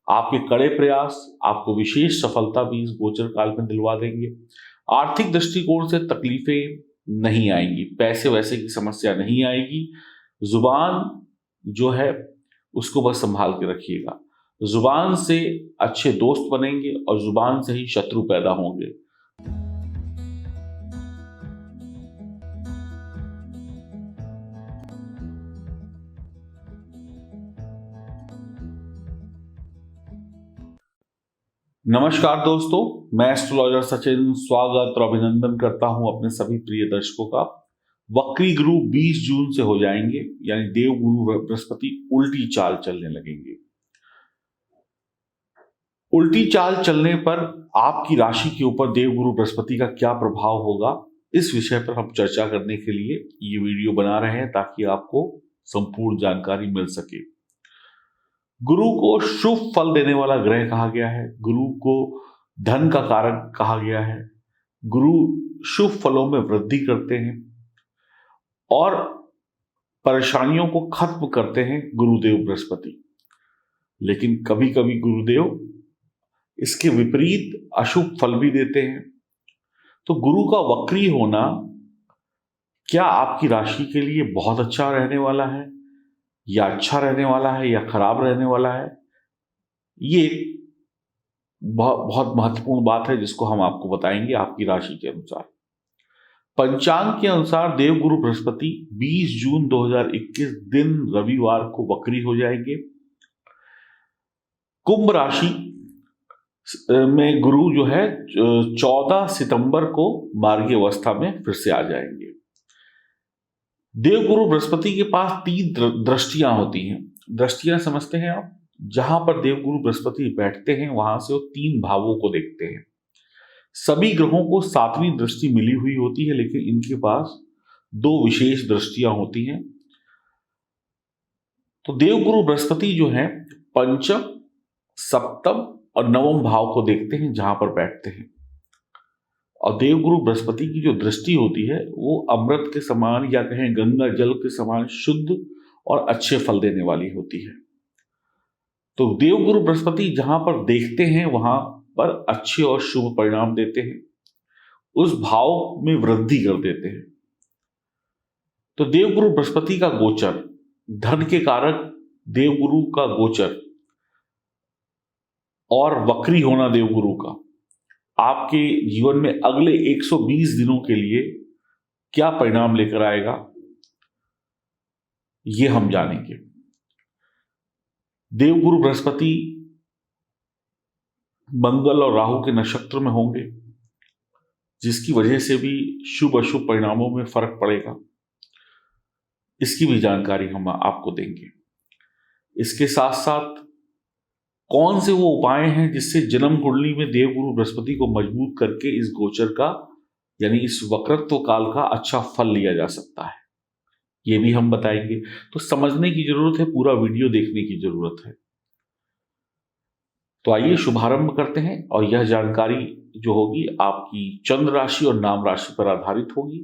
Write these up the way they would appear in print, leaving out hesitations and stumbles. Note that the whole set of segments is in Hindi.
आपके कड़े प्रयास आपको विशेष सफलता भी इस गोचर काल में दिलवा देंगे। आर्थिक दृष्टिकोण से तकलीफें नहीं आएंगी, पैसे वैसे की समस्या नहीं आएगी। जुबान जो है उसको बस संभाल के रखिएगा। जुबान से अच्छे दोस्त बनेंगे और जुबान से ही शत्रु पैदा होंगे। नमस्कार दोस्तों, मैं एस्ट्रोलॉजर सचिन स्वागत और अभिनंदन करता हूं अपने सभी प्रिय दर्शकों का। वक्री गुरु 20 जून से हो जाएंगे, यानी देव गुरु बृहस्पति उल्टी चाल चलने लगेंगे। उल्टी चाल चलने पर आपकी राशि के ऊपर देव गुरु बृहस्पति का क्या प्रभाव होगा, इस विषय पर हम चर्चा करने के लिए ये वीडियो बना रहे हैं ताकि आपको संपूर्ण जानकारी मिल सके। गुरु को शुभ फल देने वाला ग्रह कहा गया है, गुरु को धन का कारक कहा गया है। गुरु शुभ फलों में वृद्धि करते हैं और परेशानियों को खत्म करते हैं गुरुदेव बृहस्पति। लेकिन कभी कभी गुरुदेव इसके विपरीत अशुभ फल भी देते हैं। तो गुरु का वक्री होना क्या आपकी राशि के लिए बहुत अच्छा रहने वाला है, या अच्छा रहने वाला है, या खराब रहने वाला है? ये बहुत महत्वपूर्ण बात है जिसको हम आपको बताएंगे आपकी राशि के अनुसार। पंचांग के अनुसार देवगुरु बृहस्पति 20 जून 2021 दिन रविवार को वक्री हो जाएंगे। कुंभ राशि में गुरु जो है 14 सितंबर को मार्गी अवस्था में फिर से आ जाएंगे। देवगुरु बृहस्पति के पास 3 दृष्टियां होती हैं। दृष्टियां समझते हैं आप? जहां पर देवगुरु बृहस्पति बैठते हैं वहां से वो 3 भावों को देखते हैं। सभी ग्रहों को 7वीं दृष्टि मिली हुई होती है, लेकिन इनके पास 2 विशेष दृष्टियां होती हैं। तो देवगुरु बृहस्पति जो है पंचम, सप्तम और नवम भाव को देखते हैं जहां पर बैठते हैं। और देवगुरु बृहस्पति की जो दृष्टि होती है वो अमृत के समान, या कहें गंगा जल के समान शुद्ध और अच्छे फल देने वाली होती है। तो देवगुरु बृहस्पति जहां पर देखते हैं वहां पर अच्छे और शुभ परिणाम देते हैं, उस भाव में वृद्धि कर देते हैं। तो देवगुरु बृहस्पति का गोचर, धन के कारक देवगुरु का गोचर और वक्री होना देवगुरु का आपके जीवन में अगले 120 दिनों के लिए क्या परिणाम लेकर आएगा, ये हम जानेंगे। देवगुरु बृहस्पति मंगल और राहु के नक्षत्र में होंगे, जिसकी वजह से भी शुभ अशुभ परिणामों में फर्क पड़ेगा। इसकी भी जानकारी हम आपको देंगे। इसके साथ साथ कौन से वो उपाय हैं जिससे जन्म कुंडली में देवगुरु बृहस्पति को मजबूत करके इस गोचर का, यानी इस वक्रत्व काल का अच्छा फल लिया जा सकता है, ये भी हम बताएंगे। तो समझने की जरूरत है, पूरा वीडियो देखने की जरूरत है। तो आइए शुभारंभ करते हैं। और यह जानकारी जो होगी आपकी चंद्र राशि और नाम राशि पर आधारित होगी।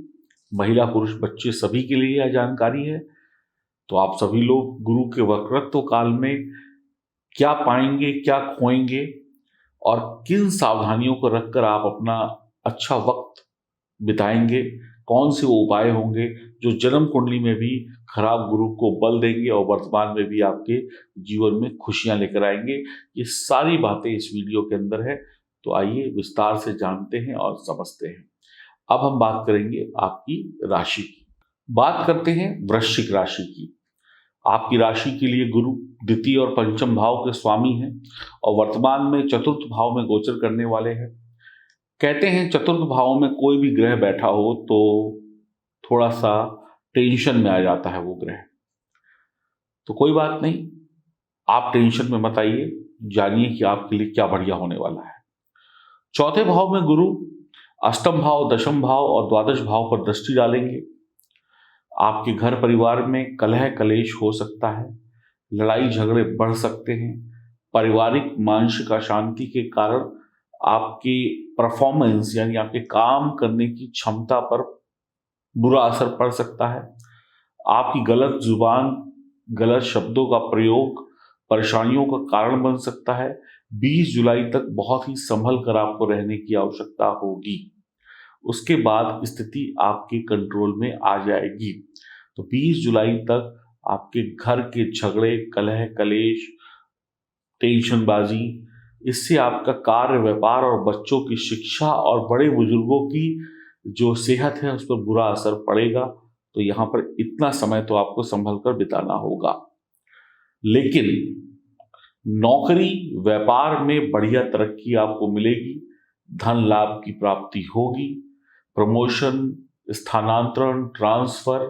महिला पुरुष बच्चे सभी के लिए यह जानकारी है। तो आप सभी लोग गुरु के वक्रत्व काल में क्या पाएंगे, क्या खोएंगे और किन सावधानियों को रखकर आप अपना अच्छा वक्त बिताएंगे, कौन से वो उपाय होंगे जो जन्म कुंडली में भी खराब गुरु को बल देंगे और वर्तमान में भी आपके जीवन में खुशियां लेकर आएंगे, ये सारी बातें इस वीडियो के अंदर है। तो आइए विस्तार से जानते हैं और समझते हैं। अब हम बात करेंगे आपकी राशि की। बात करते हैं वृश्चिक राशि की। आपकी राशि के लिए गुरु द्वितीय और पंचम भाव के स्वामी हैं और वर्तमान में चतुर्थ भाव में गोचर करने वाले हैं। कहते हैं चतुर्थ भाव में कोई भी ग्रह बैठा हो तो थोड़ा सा टेंशन में आ जाता है वो ग्रह। तो कोई बात नहीं, आप टेंशन में मत आइए, जानिए कि आपके लिए क्या बढ़िया होने वाला है। चौथे भाव में गुरु अष्टम भाव, दशम भाव और द्वादश भाव पर दृष्टि डालेंगे। आपके घर परिवार में कलह कलेश हो सकता है, लड़ाई झगड़े बढ़ सकते हैं। पारिवारिक मानसिक अशांति के कारण आपकी परफॉर्मेंस, यानी आपके काम करने की क्षमता पर बुरा असर पड़ सकता है। आपकी गलत जुबान, गलत शब्दों का प्रयोग परेशानियों का कारण बन सकता है। 20 जुलाई तक बहुत ही संभल कर आपको रहने की आवश्यकता होगी। उसके बाद स्थिति आपके कंट्रोल में आ जाएगी। तो 20 जुलाई तक आपके घर के झगड़े, कलह, कलेश, टेंशनबाजी, इससे आपका कार्य, व्यापार और बच्चों की शिक्षा और बड़े बुजुर्गों की जो सेहत है उस पर बुरा असर पड़ेगा। तो यहाँ पर इतना समय तो आपको संभल कर बिताना होगा। लेकिन नौकरी, व्यापार में बढ़िया तरक्की आपको मिलेगी, धन लाभ की प्राप्ति होगी, प्रमोशन, स्थानांतरण, ट्रांसफर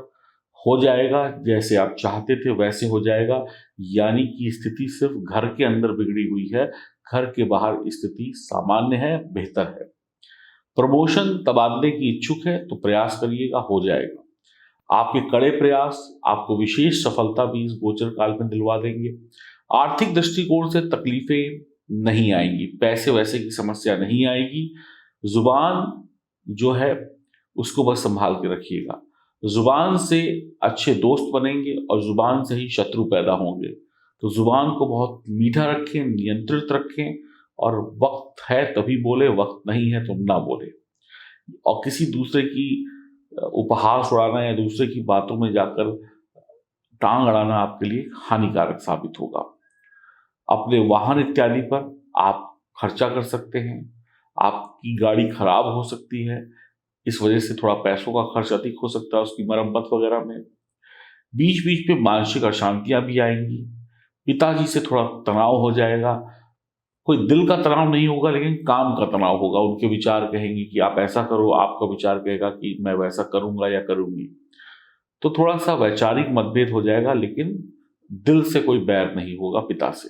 हो जाएगा, जैसे आप चाहते थे वैसे हो जाएगा। यानी कि स्थिति सिर्फ घर के अंदर बिगड़ी हुई है, घर के बाहर स्थिति सामान्य है, बेहतर है। प्रमोशन, तबादले की इच्छुक है तो प्रयास करिएगा, हो जाएगा। आपके कड़े प्रयास आपको विशेष सफलता भी इस गोचर काल में दिलवा देंगे। आर्थिक दृष्टिकोण से तकलीफें नहीं आएंगी, पैसे वैसे की समस्या नहीं आएगी। जुबान जो है उसको बस संभाल के रखिएगा। जुबान से अच्छे दोस्त बनेंगे और जुबान से ही शत्रु पैदा होंगे। तो जुबान को बहुत मीठा रखें, नियंत्रित रखें, और वक्त है तभी बोले, वक्त नहीं है तो ना बोले। और किसी दूसरे की उपहास उड़ाना या दूसरे की बातों में जाकर टांग अड़ाना आपके लिए हानिकारक साबित होगा। अपने वाहन इत्यादि पर आप खर्चा कर सकते हैं। आपकी गाड़ी खराब हो सकती है, इस वजह से थोड़ा पैसों का खर्च अधिक हो सकता है उसकी मरम्मत वगैरह में। बीच बीच में मानसिक अशांतियां भी आएंगी। पिताजी से थोड़ा तनाव हो जाएगा। कोई दिल का तनाव नहीं होगा, लेकिन काम का तनाव होगा। उनके विचार कहेंगे कि आप ऐसा करो, आपका विचार कहेगा कि मैं वैसा करूंगा या करूंगी। तो थोड़ा सा वैचारिक मतभेद हो जाएगा, लेकिन दिल से कोई बैर नहीं होगा पिता से।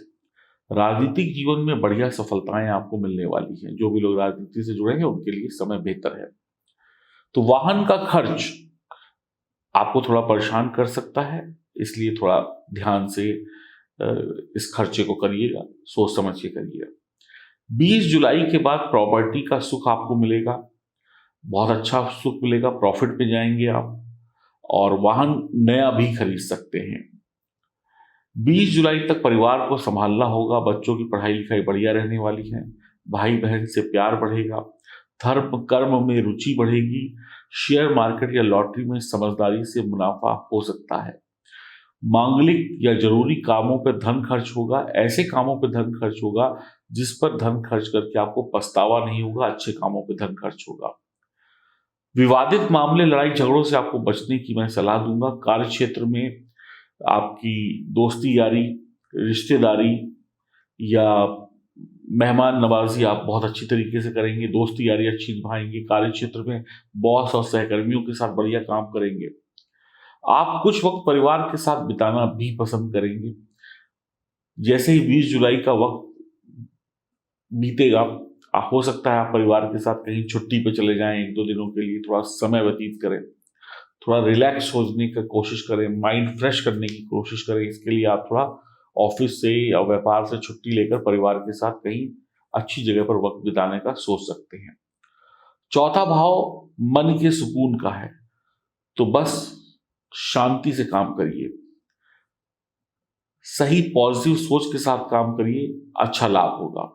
राजनीतिक जीवन में बढ़िया सफलताएं आपको मिलने वाली हैं। जो भी लोग राजनीति से जुड़े हैं उनके लिए समय बेहतर है। तो वाहन का खर्च आपको थोड़ा परेशान कर सकता है, इसलिए थोड़ा ध्यान से इस खर्चे को करिएगा, सोच समझ के करिएगा। 20 जुलाई के बाद प्रॉपर्टी का सुख आपको मिलेगा, बहुत अच्छा सुख मिलेगा, प्रॉफिट पे जाएंगे आप, और वाहन नया भी खरीद सकते हैं। 20 जुलाई तक परिवार को संभालना होगा, बच्चों की पढ़ाई लिखाई बढ़िया रहने वाली है, भाई बहन से प्यार बढ़ेगा, धर्म कर्म में रुचि बढ़ेगी, शेयर मार्केट या लॉटरी में समझदारी से मुनाफा हो सकता है। मांगलिक या जरूरी कामों पर धन खर्च होगा, ऐसे कामों पर धन खर्च होगा जिस पर धन खर्च करके आपको पछतावा नहीं होगा, अच्छे कामों पर धन खर्च होगा। विवादित मामले, लड़ाई झगड़ों से आपको बचने की मैं सलाह दूंगा। कार्य क्षेत्र में आपकी दोस्ती यारी, रिश्तेदारी या मेहमान नवाजी आप बहुत अच्छी तरीके से करेंगे, दोस्ती यारी अच्छी निभाएंगे। कार्य क्षेत्र में बॉस और सहकर्मियों के साथ बढ़िया काम करेंगे। आप कुछ वक्त परिवार के साथ बिताना भी पसंद करेंगे। जैसे ही 20 जुलाई का वक्त बीतेगा, हो सकता है आप परिवार के साथ कहीं छुट्टी पे चले जाएं, 1-2 दिनों के लिए थोड़ा समय व्यतीत करें, थोड़ा रिलैक्स होने की कोशिश करें, माइंड फ्रेश करने की कोशिश करें। इसके लिए आप थोड़ा ऑफिस से या व्यापार से छुट्टी लेकर परिवार के साथ कहीं अच्छी जगह पर वक्त बिताने का सोच सकते हैं। चौथा भाव मन के सुकून का है, तो बस शांति से काम करिए, सही पॉजिटिव सोच के साथ काम करिए, अच्छा लाभ होगा।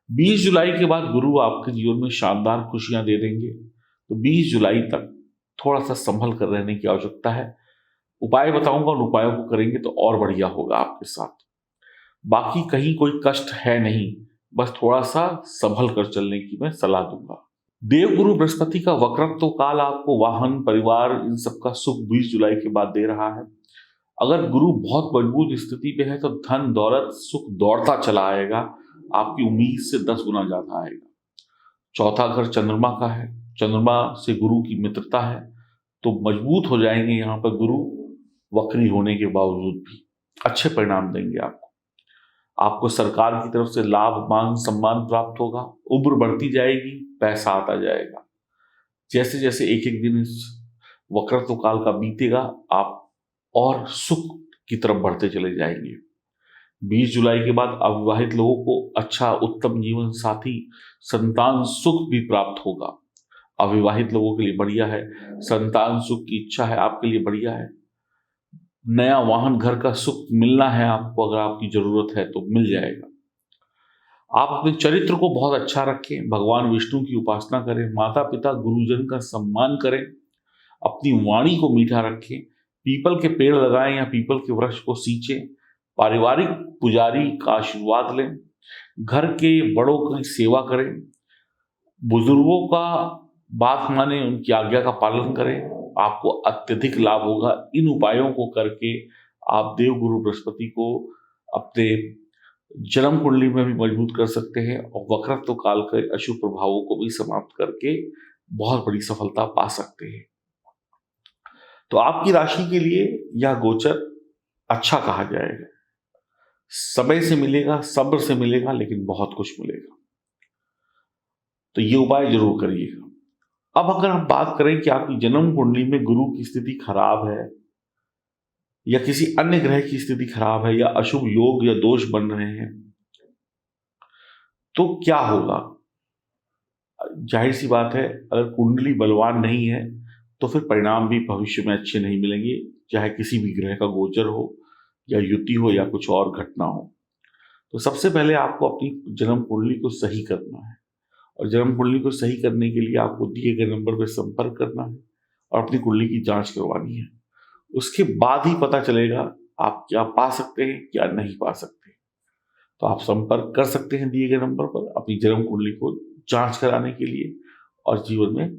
20 जुलाई के बाद गुरु आपके जीवन में शानदार खुशियां दे देंगे। तो 20 जुलाई तक थोड़ा सा संभल कर रहने की आवश्यकता है। उपाय बताऊंगा, उन उपायों को करेंगे तो और बढ़िया होगा आपके साथ। बाकी कहीं कोई कष्ट है नहीं, बस थोड़ा सा संभल कर चलने की मैं सलाह दूंगा। देवगुरु बृहस्पति का वक्रत्व काल आपको वाहन, परिवार, इन सब का सुख 20 जुलाई के बाद दे रहा है। अगर गुरु बहुत मजबूत स्थिति पे है तो धन दौलत सुख दौड़ता चला आएगा, आपकी उम्मीद से 10 गुना ज्यादा आएगा। चौथा घर चंद्रमा का है, चंद्रमा से गुरु की मित्रता है, तो मजबूत हो जाएंगे। यहाँ पर गुरु वक्री होने के बावजूद भी अच्छे परिणाम देंगे आपको सरकार की तरफ से लाभ, मान सम्मान प्राप्त होगा, उम्र बढ़ती जाएगी, पैसा आता जाएगा। जैसे जैसे एक एक दिन इस वक्रत्व काल का बीतेगा, आप और सुख की तरफ बढ़ते चले जाएंगे। 20 जुलाई के बाद अविवाहित लोगों को अच्छा उत्तम जीवन साथी, संतान सुख भी प्राप्त होगा। अविवाहित लोगों के लिए बढ़िया है, संतान सुख की इच्छा है आपके लिए बढ़िया है। नया वाहन, घर का सुख मिलना है आपको, अगर आपकी जरूरत है तो मिल जाएगा। आप अपने चरित्र को बहुत अच्छा रखें, भगवान विष्णु की उपासना करें, माता पिता गुरुजन का सम्मान करें, अपनी वाणी को मीठा रखें, पीपल के पेड़ लगाएं या पीपल के वृक्ष को सींचें, पारिवारिक पुजारी का आशीर्वाद लें, घर के बड़ों की सेवा करें, बुजुर्गों का बात माने, उनकी आज्ञा का पालन करें, आपको अत्यधिक लाभ होगा। इन उपायों को करके आप देवगुरु बृहस्पति को अपने जन्म कुंडली में भी मजबूत कर सकते हैं और वक्रत्व काल के अशुभ प्रभावों को भी समाप्त करके बहुत बड़ी सफलता पा सकते हैं। तो आपकी राशि के लिए यह गोचर अच्छा कहा जाएगा। समय से मिलेगा, सब्र से मिलेगा, लेकिन बहुत कुछ मिलेगा। तो ये उपाय जरूर करिएगा। अब अगर हम बात करें कि आपकी जन्म कुंडली में गुरु की स्थिति खराब है या किसी अन्य ग्रह की स्थिति खराब है या अशुभ योग या दोष बन रहे हैं, तो क्या होगा? जाहिर सी बात है, अगर कुंडली बलवान नहीं है तो फिर परिणाम भी भविष्य में अच्छे नहीं मिलेंगे, चाहे किसी भी ग्रह का गोचर हो या युति हो या कुछ और घटना हो। तो सबसे पहले आपको अपनी जन्म कुंडली को सही करना है, और जन्म कुंडली को सही करने के लिए आपको दिए गए नंबर पर संपर्क करना है और अपनी कुंडली की जांच करवानी है। उसके बाद ही पता चलेगा आप क्या पा सकते हैं, क्या नहीं पा सकते। तो आप संपर्क कर सकते हैं दिए गए नंबर पर अपनी जन्म कुंडली को जांच कराने के लिए, और जीवन में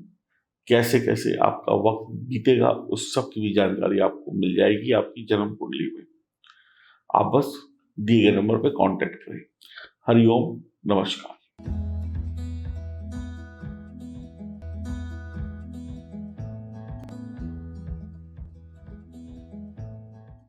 कैसे कैसे आपका वक्त बीतेगा उस सब की भी जानकारी आपको मिल जाएगी आपकी जन्म कुंडली में। आप बस दिए गए नंबर पर कांटेक्ट करें। हरिओम, नमस्कार।